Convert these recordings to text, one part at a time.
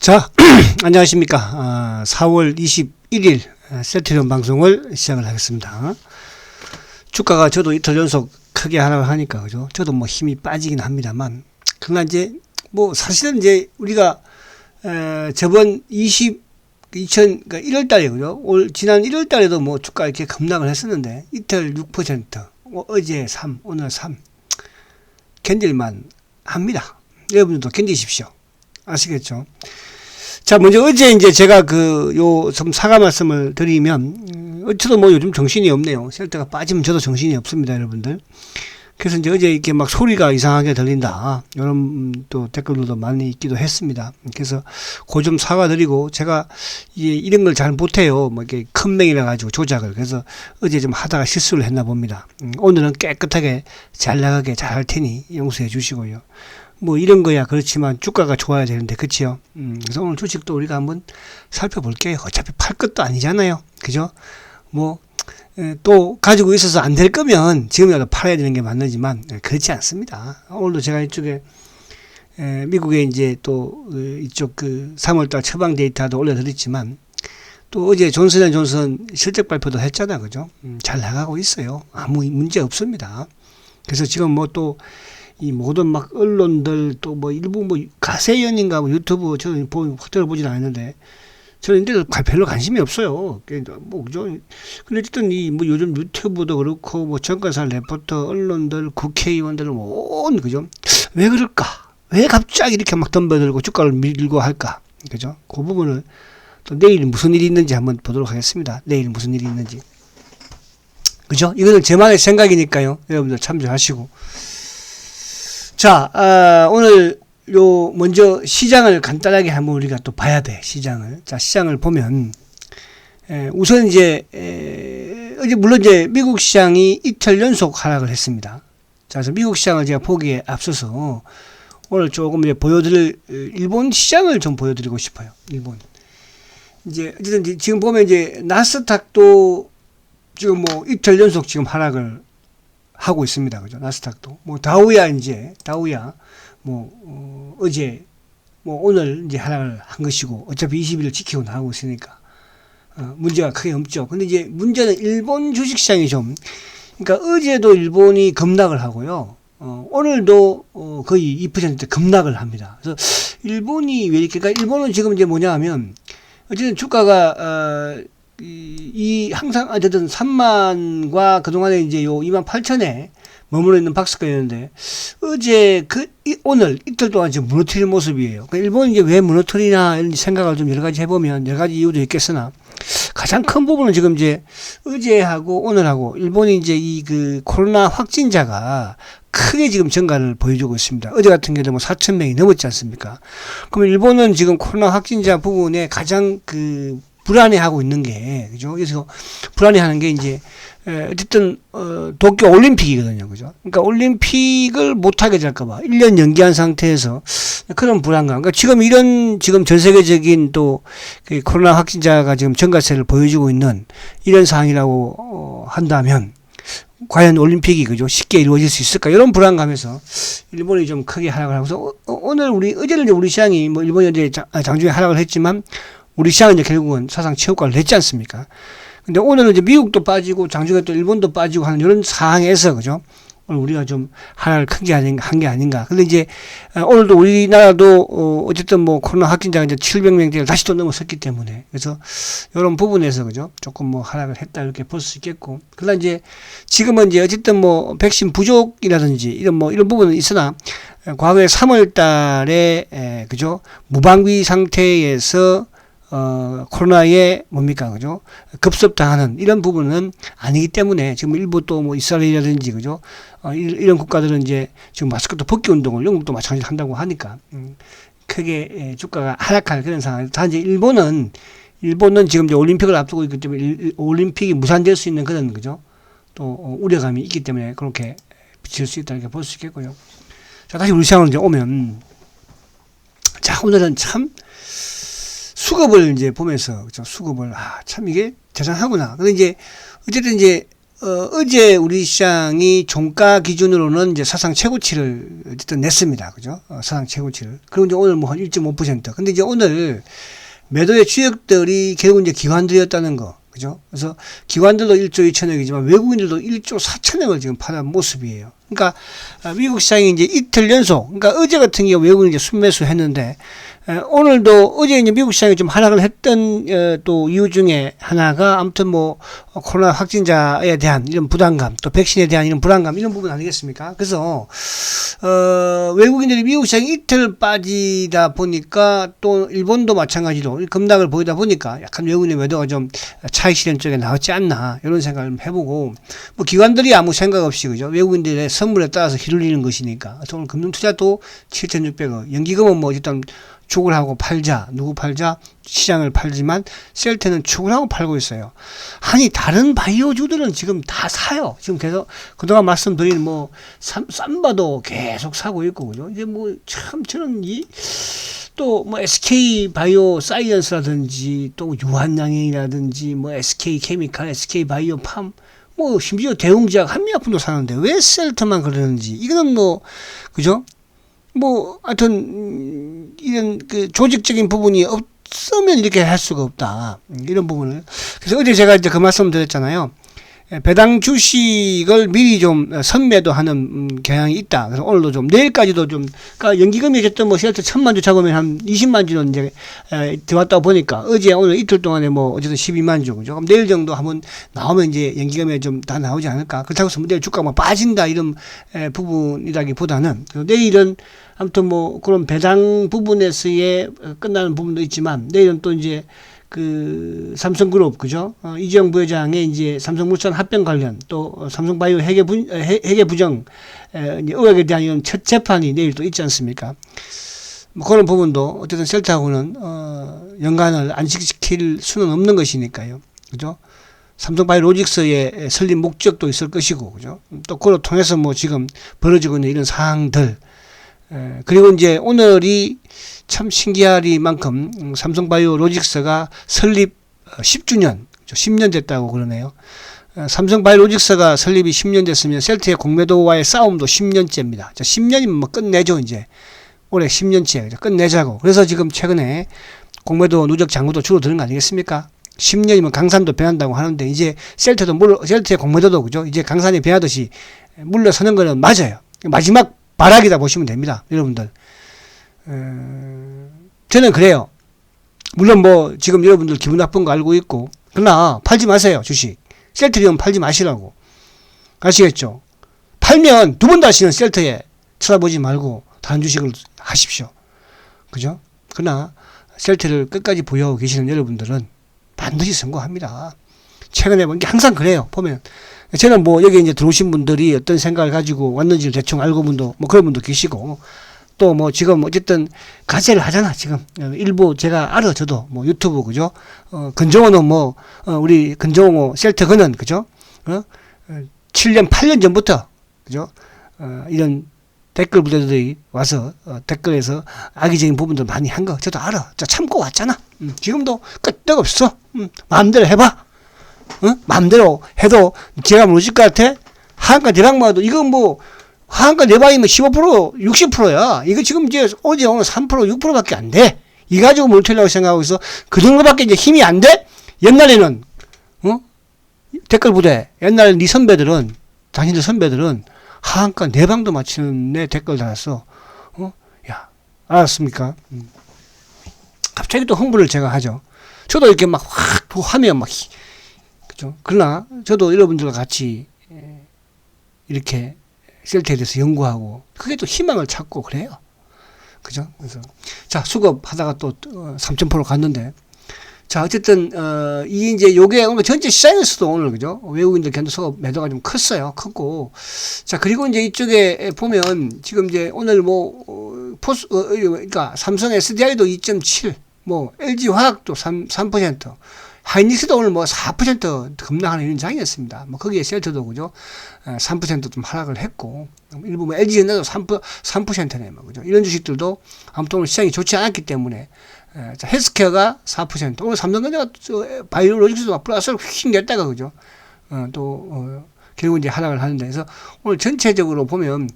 자, 안녕하십니까. 4월 21일 세트리온 방송을 시작을 하겠습니다. 주가가 저도 이틀 연속 크게 하락을 하니까, 그죠? 저도 뭐 힘이 빠지긴 합니다만, 그러나 이제, 뭐, 사실은 이제 우리가, 저번 2000, 1월 달에, 그죠? 지난 1월 달에도 뭐 주가 이렇게 급락을 했었는데, 이틀 6%, 어제 3, 오늘 3, 견딜만 합니다. 여러분들도 견디십시오. 아시겠죠? 자, 먼저 어제 이제 제가 좀 사과 말씀을 드리면, 저도 뭐 요즘 정신이 없네요. 셀트가 빠지면 저도 정신이 없습니다, 여러분들. 그래서 이제 어제 이렇게 막 소리가 이상하게 들린다. 이런 또 댓글들도 많이 있기도 했습니다. 그래서 그 좀 사과드리고, 제가 이런 걸 잘 못해요. 뭐 이렇게 큰 맹이라 가지고 조작을. 그래서 어제 좀 하다가 실수를 했나 봅니다. 오늘은 깨끗하게 잘 나가게 잘 할 테니 용서해 주시고요. 뭐 이런 거야 그렇지만 주가가 좋아야 되는데, 그치요? 그래서 오늘 주식도 우리가 한번 살펴볼게요. 어차피 팔 것도 아니잖아요. 그죠? 뭐 또 가지고 있어서 안 될 거면 지금이라도 팔아야 되는 게 맞는지만 그렇지 않습니다. 오늘도 제가 이쪽에 미국에 이제 또 이쪽 3월달 처방 데이터도 올려드렸지만, 또 어제 존슨앤존슨 실적 발표도 했잖아, 그죠? 잘 나가고 있어요. 아무 문제 없습니다. 그래서 지금 뭐 또 이 모든 막 언론들 또 뭐 일부 뭐 가세연인가 뭐 유튜브 저는 확대를 보진 않았는데, 저는 근데 별로 관심이 없어요. 뭐 그죠? 근데 어쨌든 이 뭐 요즘 유튜브도 그렇고 뭐 정가사 레포터, 언론들, 국회의원들 그죠? 왜 그럴까? 왜 갑자기 이렇게 막 덤벼들고 주가를 밀고 할까? 그죠? 그 부분을 또 내일 무슨 일이 있는지 한번 보도록 하겠습니다. 내일 무슨 일이 있는지. 그죠? 이거는 제만의 생각이니까요. 여러분들 참조하시고. 자, 오늘 먼저 시장을 간단하게 한번 우리가 또 봐야 돼, 시장을. 자, 시장을 보면, 우선 이제, 어제 물론 이제 미국 시장이 이틀 연속 하락을 했습니다. 자, 그래서 미국 시장을 제가 보기에 앞서서 오늘 조금 이제 보여드릴 일본 시장을 좀 보여드리고 싶어요. 일본. 이제, 어쨌든 지금 보면 이제 나스닥도 지금 뭐 이틀 연속 지금 하락을 하고 있습니다. 그죠? 나스닥도. 뭐, 다우야, 어제, 뭐, 오늘 이제 하락을 한 것이고, 어차피 20일을 지키고 나가고 있으니까, 문제가 크게 없죠. 근데 이제 문제는 일본 주식시장이 그러니까 어제도 일본이 급락을 하고요. 오늘도 거의 2% 급락을 합니다. 그래서 일본이 왜 이렇게, 그러니까 일본은 지금 이제 뭐냐 하면, 어쨌든 주가가, 항상, 어쨌든 3만과 그동안에 이제 28,000에 머물러 있는 박스권이었는데, 어제, 오늘, 이틀 동안 지금 무너뜨리는 모습이에요. 그러니까 일본이 이제 왜 무너뜨리나, 이런 생각을 좀 여러 가지 해보면, 여러 가지 이유도 있겠으나, 가장 큰 부분은 지금 이제, 어제하고 오늘하고, 일본이 이제 코로나 확진자가 크게 지금 증가를 보여주고 있습니다. 어제 같은 경우도 뭐 4,000명이 넘었지 않습니까? 그러면 일본은 지금 코로나 확진자 부분에 가장 불안해하고 있는 게, 그죠? 그래서 불안해하는 게 이제, 어쨌든, 도쿄 올림픽이거든요. 그죠? 그러니까 올림픽을 못하게 될까봐 1년 연기한 상태에서 그런 불안감. 그러니까 지금 전 세계적인 또, 코로나 확진자가 지금 증가세를 보여주고 있는 이런 상황이라고 한다면, 과연 올림픽이, 그죠? 쉽게 이루어질 수 있을까? 이런 불안감에서 일본이 좀 크게 하락을 하고서, 어제는 이제 우리 시장이 뭐 일본이 이제 장중에 하락을 했지만, 우리 시장은 이제 결국은 사상 최고가를 냈지 않습니까? 근데 오늘은 이제 미국도 빠지고 장중에 또 일본도 빠지고 하는 이런 상황에서, 그죠? 오늘 우리가 좀 하락을 한 게 아닌가. 근데 이제 오늘도 우리나라도 어쨌든 뭐 코로나 확진자가 이제 700명대를 다시 또 넘어섰기 때문에, 그래서 이런 부분에서, 그죠? 조금 뭐 하락을 했다 이렇게 볼 수 있겠고. 그러나 이제 지금은 이제 어쨌든 뭐 백신 부족이라든지 이런 부분은 있으나, 과거에 3월 달에 그죠? 무방비 상태에서 코로나에 그죠? 급습당하는 이런 부분은 아니기 때문에, 지금 일부 또 뭐 이스라엘이라든지, 그죠? 이런 국가들은 이제 지금 마스크도 벗기 운동을 영국도 마찬가지로 한다고 하니까, 크게 주가가 하락할 그런 상황. 단지 일본은 지금 이제 올림픽을 앞두고 있기 때문에 올림픽이 무산될 수 있는 그런, 그죠? 또 우려감이 있기 때문에 그렇게 비칠 수 있다 이렇게 볼 수 있겠고요. 자, 다시 우리 시장으로 이제 오면, 자, 오늘은 참, 수급을 이제 보면서, 그죠? 수급을, 참 이게 대단하구나. 근데 이제, 어쨌든 이제, 어제 우리 시장이 종가 기준으로는 이제 사상 최고치를 어쨌든 냈습니다. 그죠? 사상 최고치를. 그리고 이제 오늘 뭐 한 1.5%. 근데 이제 오늘 매도의 주역들이 결국 이제 기관들이었다는 거. 그죠? 그래서 기관들도 1조 2천억이지만 외국인들도 1조 4천억을 지금 파는 모습이에요. 그러니까 미국 시장이 이제 이틀 연속, 그러니까 어제 같은 경우 외국인 이제 순매수 했는데, 오늘도 어제 이제 미국 시장이 좀 하락을 했던 또 이유 중에 하나가 아무튼 뭐 코로나 확진자에 대한 이런 부담감, 또 백신에 대한 이런 불안감, 이런 부분 아니겠습니까? 그래서 외국인들이 미국 시장이 이틀 빠지다 보니까 또 일본도 마찬가지로 급락을 보이다 보니까 약간 외국인의 매도가 좀 차익 실현 쪽에 나왔지 않나 이런 생각을 해보고, 뭐 기관들이 아무 생각 없이 그죠, 외국인들의 선물에 따라서 휘둘리는 것이니까 오늘 금융투자도 7,600억, 연기금은 뭐 일단 축을 하고 팔자, 누구 팔자, 시장을 팔지만 셀트는 축을 하고 팔고 있어요. 아니 다른 바이오주들은 지금 다 사요. 지금 계속 그동안 말씀드린 뭐 삼바도 계속 사고 있고 그죠. 이제 뭐 참 저는 또 뭐 SK 바이오 사이언스라든지 또 유한양행이라든지 뭐 SK 케미칼, SK 바이오팜, 뭐 심지어 대웅제약, 한미약품도 사는데 왜 셀트만 그러는지, 이거는 뭐 그죠? 뭐 하여튼 이런 그 조직적인 부분이 없으면 이렇게 할 수가 없다, 이런 부분을. 그래서 어제 제가 이제 그 말씀 드렸잖아요. 배당 주식을 미리 좀 선매도하는 경향이 있다. 그래서 오늘도 좀, 내일까지도 좀, 그러니까 연기금이 어쨌든 뭐 셀트 1,000만 주 잡으면 한 20만 주는 이제 들어왔다 보니까 어제 오늘 이틀 동안에 뭐 어쨌든 12만 주, 그죠? 그럼 내일 정도 한번 나오면 이제 연기금이 좀 다 나오지 않을까. 그렇다고 해서 내일 주가가 뭐 빠진다 이런 부분이라기보다는, 내일은 아무튼 뭐 그런 배당 부분에서의 끝나는 부분도 있지만, 내일은 또 이제 그 삼성그룹, 그죠? 이재용 부회장의 이제 삼성물산 합병 관련, 또 삼성바이오 회계 부정 의혹에 대한 이런 첫 재판이 내일 또 있지 않습니까? 뭐 그런 부분도 어쨌든 셀트하고는 연관을 안식시킬 수는 없는 것이니까요, 그죠? 삼성바이오로직스의 설립 목적도 있을 것이고, 그죠? 또 그걸 통해서 뭐 지금 벌어지고 있는 이런 사항들, 그리고 이제 오늘이 참 신기하리만큼 삼성바이오로직스가 설립 10주년, 10년 됐다고 그러네요. 삼성바이오로직스가 설립이 10년 됐으면 셀트의 공매도와의 싸움도 10년째입니다. 10년이면 뭐 끝내죠, 이제. 올해 10년째. 끝내자고. 그래서 지금 최근에 공매도 누적 잔고도 줄어드는 거 아니겠습니까? 10년이면 강산도 변한다고 하는데, 이제 셀트의 공매도도, 그죠? 이제 강산이 변하듯이 물러서는 거는 맞아요. 마지막 발악이다 보시면 됩니다, 여러분들. 저는 그래요. 물론 뭐 지금 여러분들 기분 나쁜 거 알고 있고, 그러나 팔지 마세요, 주식. 셀트리온 팔지 마시라고. 아시겠죠? 팔면 두 번 다시는 셀트에 쳐다보지 말고 다른 주식을 하십시오. 그죠? 그러나 셀트를 끝까지 보유하고 계시는 여러분들은 반드시 성공합니다. 최근에 본 게 항상 그래요, 보면. 저는 뭐 여기 이제 들어오신 분들이 어떤 생각을 가지고 왔는지를 대충 알고 분도 뭐 그런 분도 계시고, 또 뭐 지금 어쨌든 가세를 하잖아, 지금. 일부 제가 알아, 저도. 뭐 유튜브, 그죠? 근정호는 뭐, 우리 근정호 셀트그는, 그죠? 7년, 8년 전부터, 그죠? 이런 댓글 부대들이 와서, 댓글에서 악의적인 부분들 많이 한 거, 저도 알아. 저 참고 왔잖아. 지금도 끄떡없어. 마음대로 해봐. 마음대로 해도 제가 무너질 것 같아? 하한가 대박마도, 이건 뭐, 하한가 내방이면 15%, 60%야. 이거 지금 이제 어제 오늘 3%, 6%밖에 안 돼. 이 가지고 몰튀려고 생각하고 있어. 그 정도밖에 이제 힘이 안 돼? 옛날에는, 댓글 부대, 옛날에 네 선배들은, 당신들 선배들은 하한가 내방도 맞추는 내 댓글 달았어. 야, 알았습니까? 갑자기 또 흥분을 제가 하죠. 저도 이렇게 막 확 하면 막, 그죠? 그러나 저도 여러분들과 같이 이렇게 셀트에 대해서 연구하고, 그게 또 희망을 찾고 그래요. 그죠? 그래서, 자, 수급하다가 또 3,000% 갔는데, 자, 어쨌든, 이제 요게 오늘 전체 시장에서도 오늘, 그죠? 외국인들 견도 수급 매도가 좀 컸어요. 컸고. 자, 그리고 이제 이쪽에 보면, 지금 이제 오늘 뭐, 그러니까 삼성 SDI도 2.7, 뭐, LG 화학도 3%, 하이닉스도 오늘 뭐 4% 급락하는 이런 장이었습니다. 뭐 거기에 셀트도, 그죠? 3% 좀 하락을 했고, 일부 뭐 LG전자도 3%네, 뭐, 그죠? 이런 주식들도 아무튼 오늘 시장이 좋지 않았기 때문에, 자, 헬스케어가 4%, 오늘 삼성전자가 바이오로직스도 플러스로 휙 냈다가, 그죠? 결국 이제 하락을 하는데, 그래서 오늘 전체적으로 보면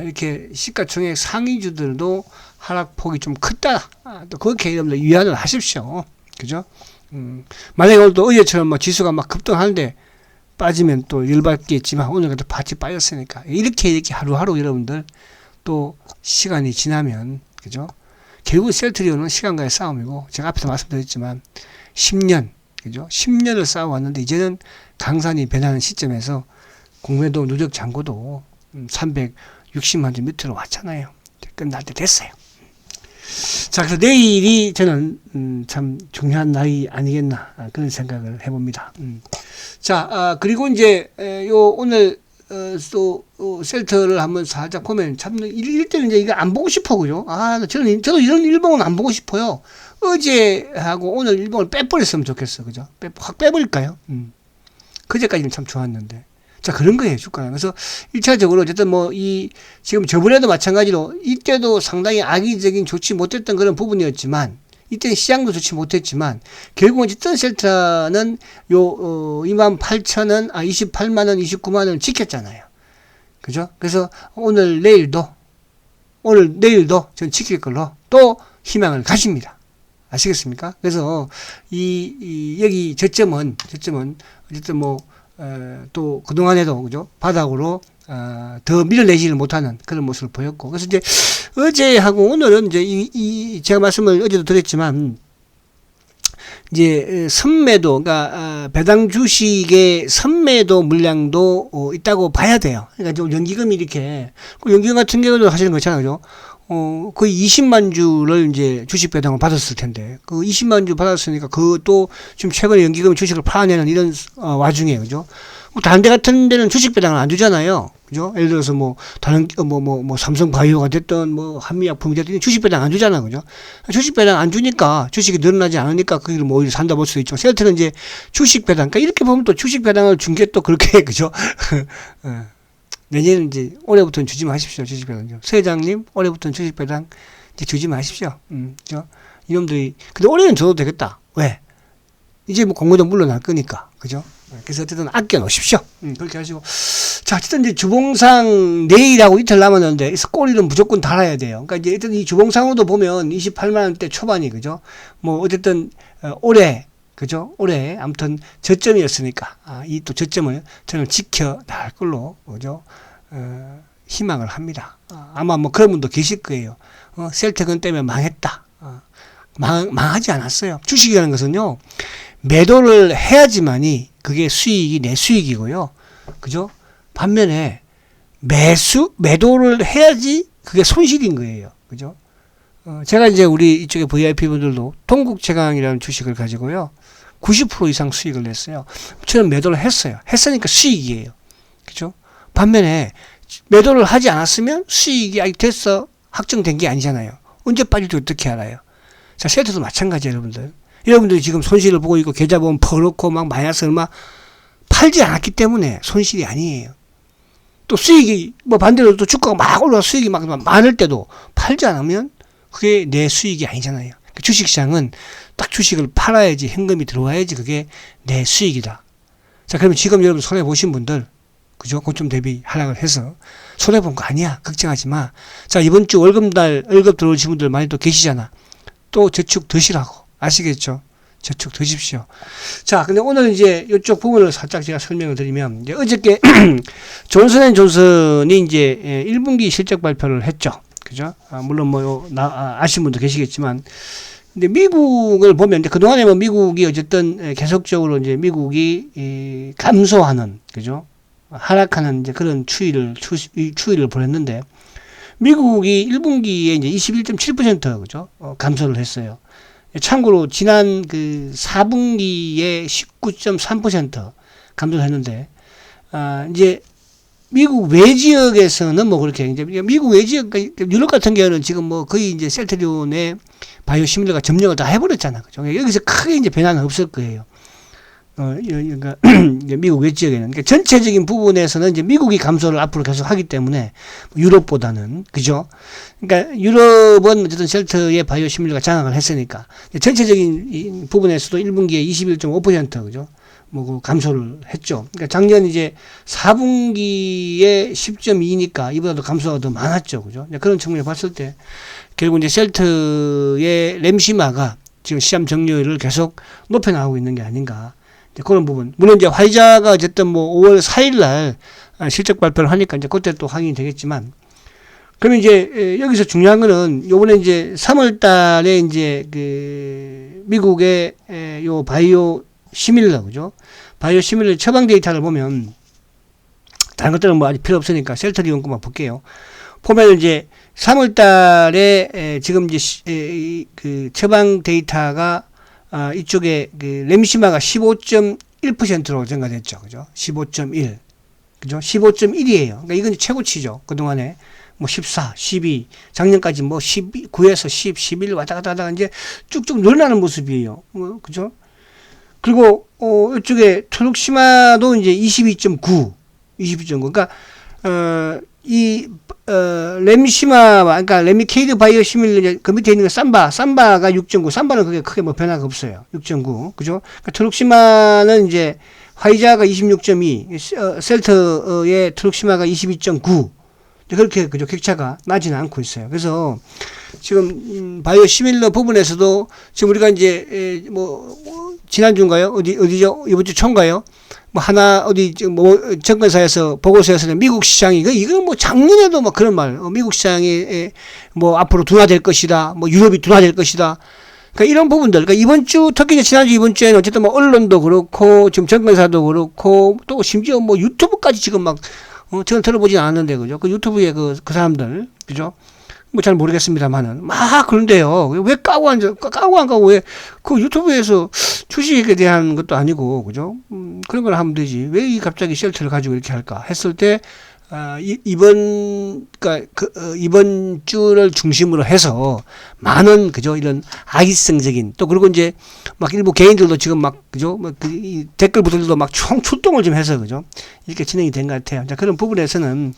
이렇게 시가총액 상위주들도 하락폭이 좀 크다. 또 그렇게 여러분들 위안을 하십시오. 그죠? 만약에 오늘도 어제처럼 뭐 지수가 막 급등하는데 빠지면 또 열받겠지만 오늘 그래도 같이 빠졌으니까 이렇게 하루하루 여러분들 또 시간이 지나면, 그죠? 결국 셀트리온은 시간과의 싸움이고, 제가 앞에서 말씀드렸지만 10년, 그죠? 10년을 싸워왔는데 이제는 강산이 변하는 시점에서 공매도 누적 잔고도 360만 주 밑으로 왔잖아요. 끝날 때 됐어요. 자, 그래서 내일이 저는 참 중요한 날이 아니겠나, 그런 생각을 해봅니다. 자, 그리고 이제 오늘 또 셀트를 한번 살짝 보면 참 이때는 이제 이거 안 보고 싶어, 그죠? 저도 이런 일봉은 안 보고 싶어요. 어제하고 오늘 일봉을 빼버렸으면 좋겠어, 그죠? 확 빼버릴까요? 그제까지는 참 좋았는데. 자, 그런 거예요, 주가는. 그래서 1차적으로 어쨌든 지금 저번에도 마찬가지로 이때도 상당히 악의적인 좋지 못했던 그런 부분이었지만, 이때는 시장도 좋지 못했지만, 결국은 어쨌든 셀트라는 28,000원, 28만원, 29만원 지켰잖아요. 그죠? 그래서 내일도 전 지킬 걸로 또 희망을 가집니다. 아시겠습니까? 그래서 여기 저점은 어쨌든 또 그동안에도, 그죠? 바닥으로 더 밀어내지를 못하는 그런 모습을 보였고, 그래서 이제 어제하고 오늘은 이제 제가 말씀을 어제도 드렸지만, 이제 선매도, 그러니까 배당 주식의 선매도 물량도 있다고 봐야 돼요. 그러니까 좀 연기금이 이렇게, 연기금 같은 경우도 하시는 거 있잖아요, 그죠? 거의 20만 주를 이제 주식 배당을 받았을 텐데, 그 20만 주 받았으니까 그것도 지금 최근에 연기금 주식을 팔아내는 이런 와중에, 그죠? 다른 데 같은 데는 주식 배당을 안 주잖아요. 그죠? 예를 들어서 다른, 삼성 바이오가 됐든, 한미약품이 됐든, 주식 배당 안 주잖아. 그죠? 주식 배당 안 주니까, 주식이 늘어나지 않으니까, 거기를 오히려 산다 볼 수도 있죠. 셀트는 이제 주식 배당, 그러니까 이렇게 보면 또 주식 배당을 준 게 또 그렇게, 그죠? 내년은 이제, 올해부터는 주지 마십시오. 주식 배당. 서 회장님, 올해부터는 주식 배당 이제 주지 마십시오. 그죠? 이놈들이, 근데 올해는 줘도 되겠다. 왜? 이제 공모도 물러날 거니까. 그죠? 그래서 어쨌든 아껴 놓으십시오. 그렇게 하시고. 자, 어쨌든 이제 주봉상 내일하고 이틀 남았는데, 꼬리는 무조건 달아야 돼요. 그러니까 이제 일단 이 주봉상으로도 보면 28만원대 초반이, 그죠? 어쨌든, 올해, 그죠? 올해, 아무튼 저점이었으니까, 이 또 저점을 저는 지켜나갈 걸로, 그죠? 희망을 합니다. 아마 그런 분도 계실 거예요. 셀트건 때문에 망했다. 망하지 않았어요. 주식이라는 것은요, 매도를 해야지만이 그게 수익이 내 수익이고요. 그죠? 반면에 매도를 해야지 그게 손실인 거예요. 그죠? 제가 이제 우리 이쪽에 VIP 분들도 동국제강이라는 주식을 가지고요. 90% 이상 수익을 냈어요. 저는 매도를 했어요. 했으니까 수익이에요. 그죠? 반면에 매도를 하지 않았으면 수익이 아직 됐어. 확정된 게 아니잖아요. 언제 빠질지 어떻게 알아요? 자, 셀트도 마찬가지예요, 여러분들. 여러분들이 지금 손실을 보고 있고 계좌 보면 퍼놓고 막 마이너스 얼마 팔지 않았기 때문에 손실이 아니에요. 또 수익이 반대로 또 주가가 막 올라가 수익이 막 많을 때도 팔지 않으면 그게 내 수익이 아니잖아요. 주식시장은 딱 주식을 팔아야지 현금이 들어와야지 그게 내 수익이다. 자, 그러면 지금 여러분 손해 보신 분들, 그죠? 고점 대비 하락을 해서 손해 본 거 아니야. 걱정하지 마. 자, 이번 주 월급 들어오신 분들 많이 또 계시잖아. 또 저축 드시라고. 아시겠죠? 저축 드십시오. 자, 근데 오늘 이제 이쪽 부분을 살짝 제가 설명을 드리면, 이제 어저께 존슨앤존슨이 이제 1분기 실적 발표를 했죠. 그죠? 물론 아시는 분도 계시겠지만, 근데 미국을 보면 이제 그동안에 미국이 어쨌든 계속적으로 이제 미국이 감소하는, 그죠? 하락하는 이제 그런 추이를 보냈는데, 미국이 1분기에 이제 21.7% 그죠? 감소를 했어요. 참고로 지난 4분기에 19.3% 감소를 했는데, 이제 미국 외지역에서는 그렇게 이제 미국 외지역, 유럽 같은 경우는 지금 거의 이제 셀트리온의 바이오시밀러가 점령을 다 해버렸잖아. 그죠? 여기서 크게 이제 변화는 없을 거예요. 그러니까 미국 외지역에는, 그러니까 전체적인 부분에서는 이제 미국이 감소를 앞으로 계속 하기 때문에 유럽보다는, 그죠? 그러니까 유럽은 어쨌든 셀트의 바이오시밀러가 장악을 했으니까 전체적인 부분에서도 1분기에 21.5% 그죠? 뭐 감소를 했죠. 그러니까 작년 이제 4분기에 10.2니까 이보다도 감소가 더 많았죠. 그죠? 그런 측면을 봤을 때 결국 이제 셀트의 램시마가 지금 시장 점유율을 계속 높여나가고 있는 게 아닌가. 그런 부분. 물론 이제 화이자가 어쨌든 뭐 5월 4일 날 실적 발표를 하니까 이제 그때 또 확인이 되겠지만, 그러면 이제 여기서 중요한 거는 요번에 이제 3월 달에 이제 그 미국의 요 바이오 시밀러, 그죠? 바이오 시밀러 처방 데이터를 보면 다른 것들은 뭐 아직 필요 없으니까 셀트리온 것만 볼게요. 보면 이제 3월 달에 지금 이제 그 처방 데이터가 이쪽에 그 램시마가 15.1%로 증가됐죠. 그죠? 15.1. 그죠? 15.1이에요. 그러니까 이건 최고치죠. 그동안에 뭐 14, 12, 작년까지 뭐 9에서 10, 11 왔다 갔다 하다가 이제 쭉쭉 늘어나는 모습이에요. 그죠? 그리고 이쪽에 트룩시마도 이제 22.9. 그러니까 램시마, 그러니까 레미케이드 바이오시밀러 그 밑에 있는 거 삼바가 6.9, 삼바는 그게 크게 뭐 변화가 없어요. 6.9, 그죠? 그러니까 트룩시마는 이제 화이자가 26.2, 셀트의 트룩시마가 22.9. 그렇게 그죠? 격차가 나지는 않고 있어요. 그래서 지금 바이오시밀러 부분에서도 지금 우리가 이제 뭐 지난주인가요? 어디죠? 이번 주 초인가요? 뭐 하나 어디 뭐 정권사에서 보고서에서는 미국 시장이 이거는 뭐 작년에도 뭐 그런 말, 미국 시장이 뭐 앞으로 둔화될 것이다, 뭐 유럽이 둔화될 것이다. 그러니까 이런 부분들, 그러니까 이번 주 특히 지난주 이번 주에는 어쨌든 뭐 언론도 그렇고 지금 정권사도 그렇고 또 심지어 뭐 유튜브까지 지금 막 저는 들어보진 않았는데 그죠? 그 유튜브에 그 사람들 그죠? 뭐 잘 모르겠습니다만은 막 그런데요. 왜 까고 안 가고 왜 그 유튜브에서 주식에 대한 것도 아니고 그죠? 그런 걸 하면 되지. 왜 이 갑자기 셀트를 가지고 이렇게 할까 했을 때 이번 주를 중심으로 해서 많은 그죠? 이런 악의성적인 또 그리고 이제 막 일부 개인들도 지금 막 그죠? 뭐 이 댓글부들도 막 총 출동을 좀 해서 그죠? 이렇게 진행이 된 것 같아요. 자, 그런 부분에서는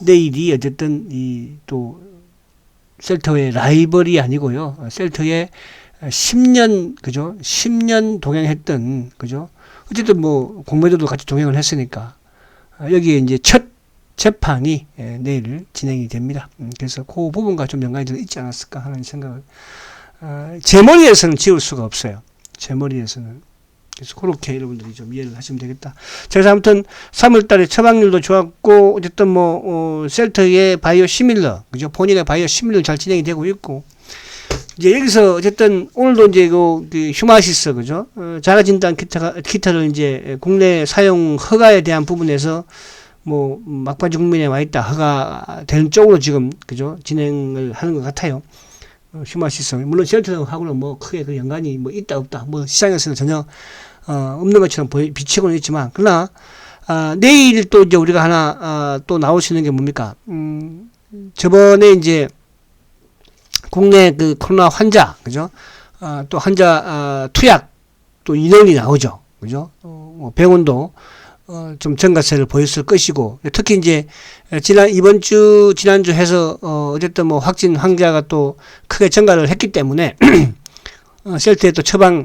내일이 어쨌든 이 또 셀트의 라이벌이 아니고요. 셀트의 10년 그죠? 10년 동행했던 그죠? 어쨌든 뭐 공매도도 같이 동행을 했으니까 여기에 이제 첫 재판이 내일 진행이 됩니다. 그래서 그 부분과 좀 연관이 있지 않았을까 하는 생각을 제 머리에서는 지울 수가 없어요. 제 머리에서는. 그래서 그렇게 여러분들이 좀 이해를 하시면 되겠다. 그래서 아무튼 3월 달에 처방률도 좋았고 어쨌든 뭐 셀트의 바이오 시밀러 그죠? 본인의 바이오 시밀러 잘 진행이 되고 있고 이제 여기서 어쨌든 오늘도 이제 그 휴마시스 그죠? 자가진단 키트를 이제 국내 사용 허가에 대한 부분에서 뭐 막바지 국면에 와 있다. 허가 되는 쪽으로 지금 그죠? 진행을 하는 것 같아요. 휴마시스 물론 셀트하고는 뭐 크게 그 연관이 뭐 있다 없다 뭐 시장에서는 전혀 없는 것처럼 비치고는 있지만 그러나 내일 또 이제 우리가 하나 또 나올 수 있는 게 뭡니까? 저번에 이제 국내 그 코로나 환자 그죠? 또 환자 투약 또 인원이 나오죠. 그죠? 뭐 병원도 좀 증가세를 보였을 것이고 특히 이제 지난주 해서 어쨌든 뭐 확진 환자가 또 크게 증가를 했기 때문에 셀트에 또 처방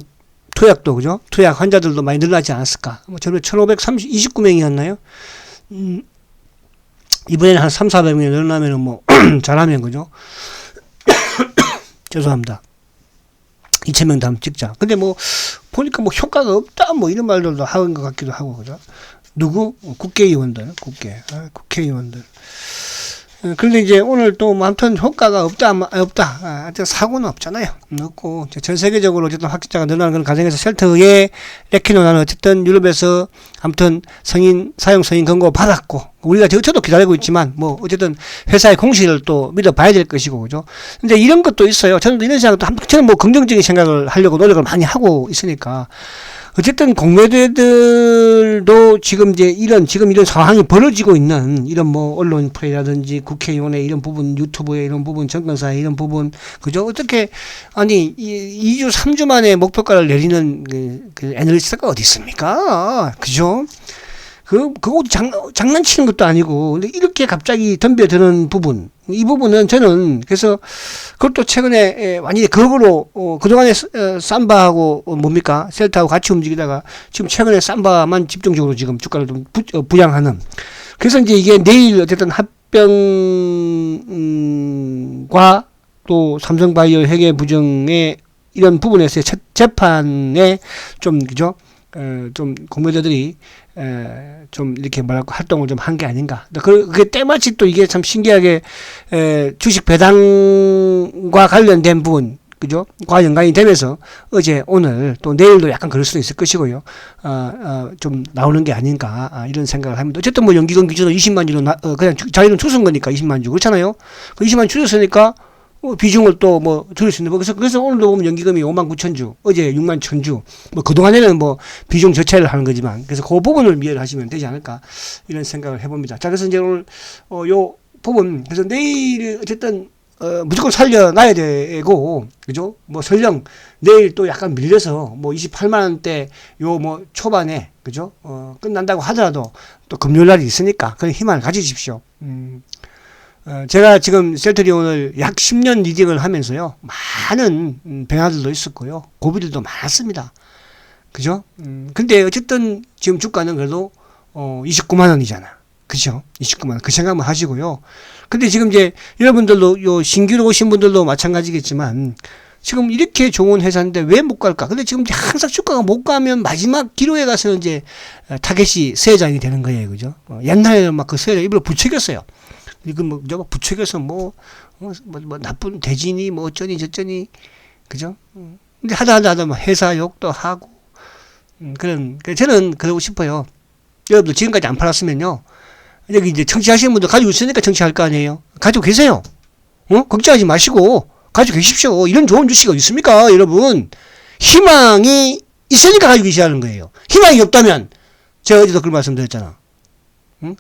투약도 그죠? 투약 환자들도 많이 늘어나지 않았을까? 뭐 저번에 1529명이었나요? 이번에는 한 3,400명이 늘어나면은 뭐 잘하면 그죠? 죄송합니다. 2,000명 다음 찍자. 근데 뭐 보니까 뭐 효과가 없다 뭐 이런 말들도 하는 것 같기도 하고 그죠? 누구? 국회의원들. 그런데 이제 오늘 또 뭐 아무튼 효과가 없다. 아직 사고는 없잖아요. 없고 전 세계적으로 어쨌든 확진자가 늘어나는 그런 과정에서 셀트의 레키노나는 어쨌든 유럽에서 아무튼 사용 승인 권고 받았고 우리가 저도 기다리고 있지만 뭐 어쨌든 회사의 공시를 또 믿어봐야 될 것이고 그죠. 근데 이런 것도 있어요. 저는 이런 생각도 저는 뭐 긍정적인 생각을 하려고 노력을 많이 하고 있으니까. 어쨌든 공매도들도 지금 이런 상황이 벌어지고 있는 이런 뭐 언론 플레이라든지 국회의원의 이런 부분, 유튜브의 이런 부분, 정권사의 이런 부분, 그죠? 어떻게, 아니, 2주, 3주 만에 목표가를 내리는 그 애널리스트가 어디 있습니까? 그죠? 그것도 장난치는 것도 아니고, 근데 이렇게 갑자기 덤벼드는 부분, 이 부분은 저는, 그래서, 그것도 최근에, 완전히 그거로, 그동안에, 삼바하고, 뭡니까? 셀타하고 같이 움직이다가, 지금 최근에 삼바만 집중적으로 지금 주가를 좀 부양하는. 그래서 이제 이게 내일 어쨌든 합병과 또 삼성바이오 회계 부정의 이런 부분에서의 첫 재판에 좀, 그죠? 좀 공매도들이 좀 이렇게 뭐랄까 활동을 좀 한 게 아닌가. 그게 때마치 또 이게 참 신기하게 주식 배당과 관련된 부분, 그죠? 과 연관이 되면서 어제 오늘 또 내일도 약간 그럴 수도 있을 것이고요. 좀 나오는 게 아닌가 이런 생각을 합니다. 어쨌든 뭐 연기금 기준으로 20만 주로 그냥 자기는 추선 거니까 20만 주 그렇잖아요. 그 20만 줄였으니까 비중을 또 뭐 줄일 수 있는 거. 그래서 오늘도 보면 연기금이 5만 9천 주, 어제 6만 1천 주. 뭐 그동안에는 뭐 비중 저체를 하는 거지만, 그래서 그 부분을 이해를 하시면 되지 않을까 이런 생각을 해봅니다. 자, 그래서 이제 오늘 요 부분, 그래서 내일 어쨌든 무조건 살려놔야 되고, 그죠? 뭐 설령 내일 또 약간 밀려서 뭐 28만 원대 요 뭐 초반에, 그죠? 끝난다고 하더라도 또 금요일 날이 있으니까 그런 희망을 가지십시오. 제가 지금 셀트리 오늘 약 10년 리딩을 하면서요, 많은 변화들도 있었고요, 고비들도 많았습니다. 그죠? 근데 어쨌든 지금 주가는 그래도 29만 원이잖아. 그죠? 29만 원. 그 생각만 하시고요. 근데 지금 이제 여러분들도 요 신규로 오신 분들도 마찬가지겠지만, 지금 이렇게 좋은 회사인데 왜 못 갈까? 근데 지금 항상 주가가 못 가면 마지막 기로에 가서 이제 타겟이 세장이 되는 거예요. 그죠? 옛날에는 막 그 세장 입으로 부추겼어요. 이거 뭐, 부추겨서 뭐 나쁜 대진이 뭐 어쩌니 저쩌니, 그죠? 근데 하다 뭐 회사 욕도 하고, 저는 그러고 싶어요. 여러분들 지금까지 안 팔았으면요, 여기 이제 청취하시는 분들 가지고 있으니까 청취할 거 아니에요? 가지고 계세요. 걱정하지 마시고, 가지고 계십시오. 이런 좋은 주식이 어디 있습니까, 여러분? 희망이 있으니까 가지고 계시라는 거예요. 희망이 없다면, 제가 어제도 그런 말씀 드렸잖아. 응?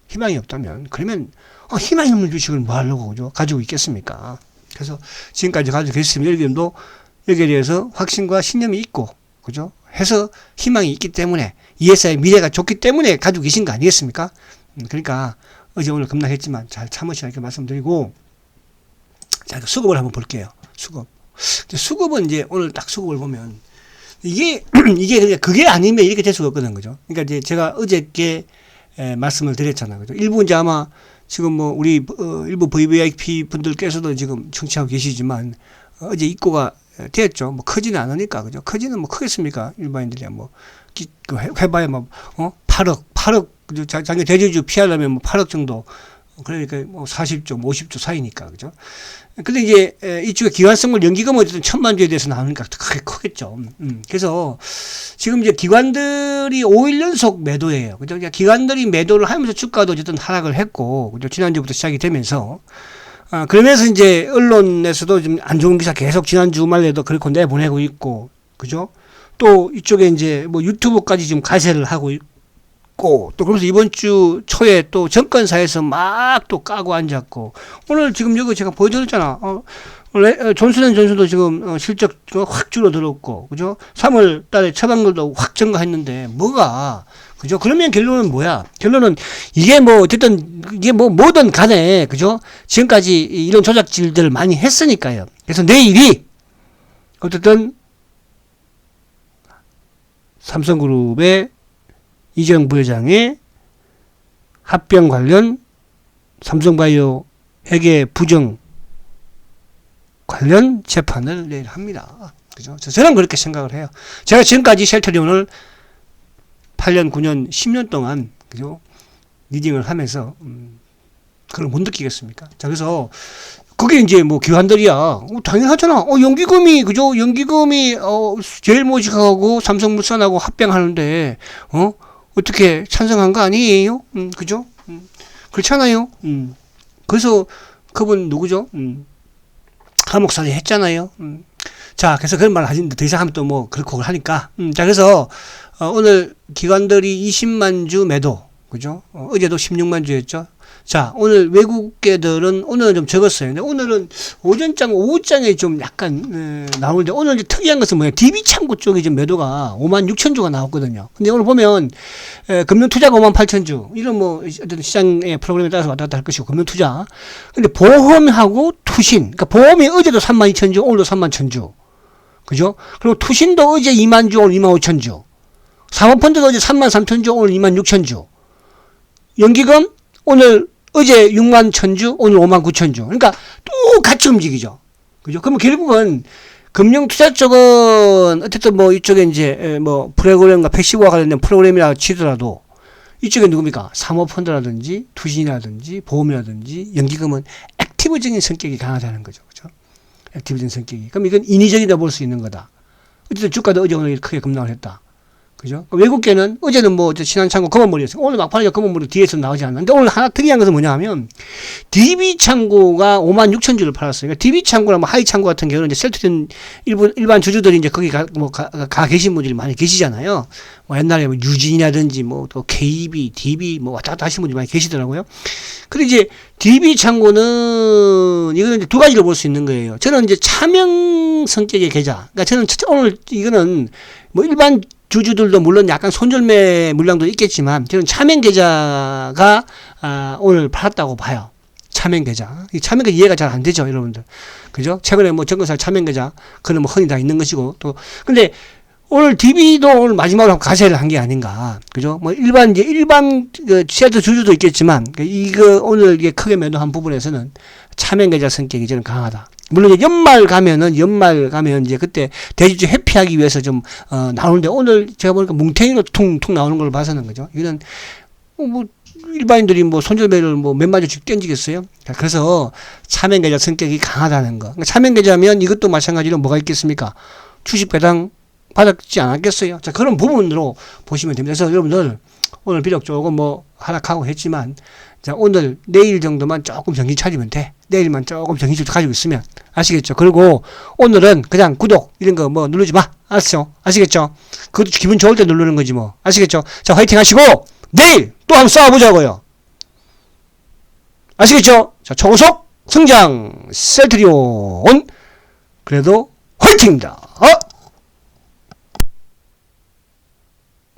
희망이 없다면, 그러면, 희망이 없는 주식을 뭐 하려고, 그죠? 가지고 있겠습니까? 그래서 지금까지 가지고 계시면 여러분도 여기에 대해서 확신과 신념이 있고, 그죠? 해서 희망이 있기 때문에, 이 회사의 미래가 좋기 때문에 가지고 계신 거 아니겠습니까? 그러니까 어제 오늘 급락했지만 잘 참으시라 이렇게 말씀드리고, 자, 수급을 한번 볼게요. 수급은 이제 오늘 딱 수급을 보면, 이게 그게 아니면 이렇게 될 수가 없거든, 그죠? 그러니까 이제 제가 어저께 말씀을 드렸잖아요. 그죠? 일부 이제 아마 지금 뭐 우리 일부 VVIP 분들께서도 지금 청취하고 계시지만 어제 입고가 되었죠. 뭐 크지는 않으니까, 그죠? 크지는 뭐 크겠습니까? 일반인들이야 뭐 해봐야 뭐 8억 작년 대주주 피하려면 뭐 8억 정도, 그러니까 뭐 40조, 50조 사이니까, 그죠? 근데 이제 이쪽에 기관성물 연기금은 어쨌든 1,000만 주에 대해서 나오니까 크게 크겠죠. 그래서 지금 이제 기관들이 5일 연속 매도예요. 그죠? 기관들이 매도를 하면서 주가도 어쨌든 하락을 했고, 그죠? 지난주부터 시작이 되면서, 그러면서 이제 언론에서도 좀 안 좋은 기사 계속 지난주 말에도 그렇게 내보내고 있고, 그죠? 또 이쪽에 이제 뭐 유튜브까지 지금 가세를 하고 있고, 또 그러면서 이번 주 초에 또 정권사에서 막 또 까고 앉았고, 오늘 지금 여기 제가 보여드렸잖아. 존슨앤존슨도 지금 실적 확 줄어들었고, 그죠? 3월 달에 처방률도 확 증가했는데 뭐가, 그죠? 그러면 결론은 뭐야? 결론은 이게 뭐 어쨌든 이게 뭐 뭐든 간에, 그죠? 지금까지 이런 조작질들을 많이 했으니까요. 그래서 내일이 어쨌든 삼성그룹의 이재용 부회장의 합병 관련 삼성바이오 회계 부정 관련 재판을 내일 합니다. 그죠? 저는 그렇게 생각을 해요. 제가 지금까지 셀트리온을 8년, 9년, 10년 동안, 그죠? 리딩을 하면서, 그걸 못 느끼겠습니까? 자, 그래서, 그게 이제 뭐 기관들이야. 당연하잖아. 연기금이, 그죠? 연기금이, 제일모직하고 삼성물산하고 합병하는데, 어떻게 찬성한 거 아니에요? 그죠? 그렇잖아요. 그래서 그분 누구죠? 감옥살이 했잖아요. 자, 그래서 그런 말 하시는데 더 이상 하면 또 뭐 그렇고 하니까. 자, 그래서 오늘 기관들이 20만 주 매도, 그죠? 어제도 16만 주였죠. 자, 오늘 외국계들은 오늘은 좀 적었어요. 근데 오늘은 오전장, 오후장에 좀 약간 나오는데 오늘 이제 특이한 것은 뭐냐? DB 창고 쪽에 지금 매도가 56,000주가 나왔거든요. 근데 오늘 보면 금융투자가 58,000주 이런 뭐 어떤 시장의 프로그램에 따라서 왔다 갔다 할 것이고 금융투자. 근데 보험하고 투신, 그러니까 보험이 어제도 32,000주, 오늘도 31,000주, 그죠? 그리고 투신도 어제 20,000주, 오늘 25,000주. 사모펀드도 어제 33,000주, 오늘 26,000주. 연기금 오늘 어제 61,000주, 오늘 59,000주. 그러니까 똑같이 움직이죠. 그죠? 그러면 결국은 금융투자 쪽은 어쨌든 뭐 이쪽에 이제 뭐 프로그램과 패시브와 관련된 프로그램이라 치더라도 이쪽에 누굽니까? 사모펀드라든지 투신이라든지 보험이라든지 연기금은 액티브적인 성격이 강하다는 거죠. 그죠? 액티브적인 성격이. 그럼 이건 인위적이다 볼 수 있는 거다. 어쨌든 주가도 어제 오늘 크게 급락을 했다. 그죠? 외국계는 어제는 뭐 신한창고 검은머리였어요. 오늘 막판에 검은머리 뒤에서 나오지 않는데 오늘 하나 특이한 것은 뭐냐 하면 DB창고가 56,000주를 팔았어요. 그러니까 DB창고나 뭐 하이창고 같은 경우는 이제 셀트된 일반 주주들이 이제 거기 가 계신 분들이 많이 계시잖아요. 뭐 옛날에 뭐 유진이라든지 뭐 또 KB, DB 뭐 왔다 갔다 하시는 분들이 많이 계시더라고요. 근데 이제 DB창고는 이거는 이제 두 가지로 볼 수 있는 거예요. 저는 이제 차명 성격의 계좌. 그러니까 저는 오늘 이거는 뭐 일반 주주들도 물론 약간 손절매 물량도 있겠지만 저는 차명 계좌가 오늘 팔았다고 봐요. 차명 계좌. 이 차명 계좌 이해가 잘 안 되죠, 여러분들. 그죠? 최근에 뭐 정건사 차명 계좌 그는 뭐 흔히 다 있는 것이고 또 근데 오늘 DB도 오늘 마지막으로 가세를 한 게 아닌가. 그죠? 뭐 일반 그 시아트 주주도 있겠지만 이거 오늘 이게 크게 매도한 부분에서는 차명 계좌 성격이 저는 강하다. 물론 이제 연말 가면 이제 그때 대주주 회피하기 위해서 좀 나오는데 오늘 제가 보니까 뭉탱이로 퉁퉁 나오는 걸 봐서는 거죠. 이거는 뭐 일반인들이 뭐 손절매를 뭐 몇 마디씩 땡기겠어요? 그래서 차명 계좌 성격이 강하다는 거. 그러니까 차명 계좌면 이것도 마찬가지로 뭐가 있겠습니까? 주식 배당 받았지 않았겠어요? 자, 그런 부분으로 보시면 됩니다. 그래서 여러분들 오늘 비록 조금 뭐 하락하고 했지만 자, 오늘 내일 정도만 조금 정신 차리면 돼. 내일만 조금 정신 가지고 있으면 아시겠죠? 그리고 오늘은 그냥 구독 이런 거 뭐 누르지 마. 알았죠? 아시겠죠? 그것도 기분 좋을 때 누르는 거지 뭐. 아시겠죠? 자, 화이팅 하시고 내일 또 한번 싸워보자고요. 아시겠죠? 자, 초고속 성장 셀트리온 그래도 화이팅입니다.